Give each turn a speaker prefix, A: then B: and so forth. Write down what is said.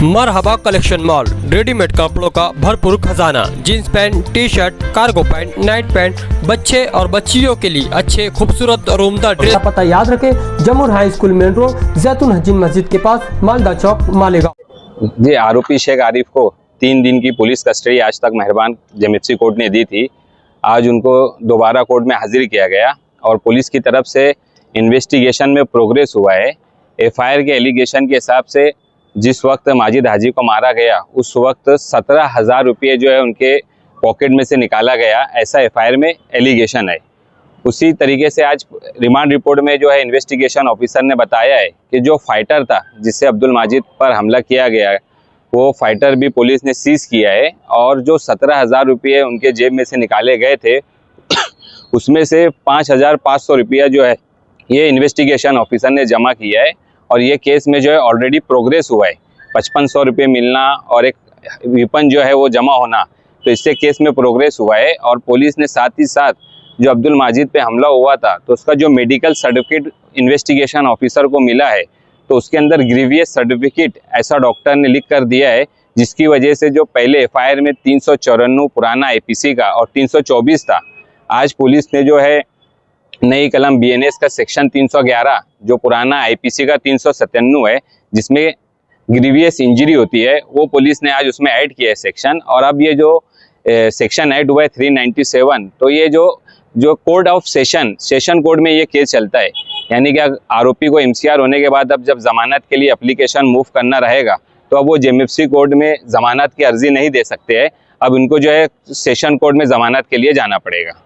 A: मरहबा collection mall, readymade कपड़ों का भरपूर खजाना, jeans pant, T shirt, cargo pant, night pant, बच्चे और बच्चियों के लिए अच्छे खूबसूरत और उम्दा ड्रेस। पता याद रखें, जमुर हाई स्कूल मेन रोड, जैतून हजीन मस्जिद के पास, मालदा चौक, मालेगांव।
B: जी, आरोपी शेख आरिफ को 3 दिन की पुलिस कस्टडी आज तक मेहरबान जेएमएफसी कोर्ट ने दी थी। आज उनको दोबारा कोर्ट में हाजिर किया गया और पुलिस की तरफ से इन्वेस्टिगेशन में प्रोग्रेस हुआ है। एफआईआर के एलिगेशन के हिसाब से जिस वक्त माजिद हाजी को मारा गया उस वक्त 17,000 रुपये जो है उनके पॉकेट में से निकाला गया, ऐसा एफआईआर में एलिगेशन है। उसी तरीके से आज रिमांड रिपोर्ट में जो है इन्वेस्टिगेशन ऑफिसर ने बताया है कि जो फाइटर था जिससे अब्दुल माजिद पर हमला किया गया वो फाइटर भी पुलिस ने सीज किया है और जो 17,000 रुपये उनके जेब में से निकाले गए थे उसमें से 5,500 रुपया जो है ये इन्वेस्टिगेशन ऑफिसर ने जमा किया है और ये केस में जो है ऑलरेडी प्रोग्रेस हुआ है। 5500 रुपये मिलना और एक वेपन जो है वो जमा होना, तो इससे केस में प्रोग्रेस हुआ है। और पुलिस ने साथ ही साथ जो अब्दुल माजिद पे हमला हुआ था तो उसका जो मेडिकल सर्टिफिकेट इन्वेस्टिगेशन ऑफिसर को मिला है तो उसके अंदर ग्रीवियस सर्टिफिकेट ऐसा डॉक्टर ने लिख कर दिया है, जिसकी वजह से जो पहले एफआईआर में 394 पुराना आईपीसी का और 324 था, आज पुलिस ने जो है नई कलम बीएनएस का सेक्शन 311 जो पुराना आईपीसी का 397 है जिसमें ग्रीवियस इंजरी होती है, वो पुलिस ने आज उसमें ऐड किया है सेक्शन। और अब ये जो सेक्शन ऐड हुआ है 397, तो ये जो कोर्ट ऑफ सेशन कोर्ट में ये केस चलता है, यानी कि आरोपी को एमसीआर होने के बाद अब जब जमानत के लिए एप्लीकेशन मूव करना रहेगा तो अब वो जेएमएफसी कोर्ट में जमानत की अर्जी नहीं दे सकते हैं, अब उनको जो है सेशन कोर्ट में जमानत के लिए जाना पड़ेगा।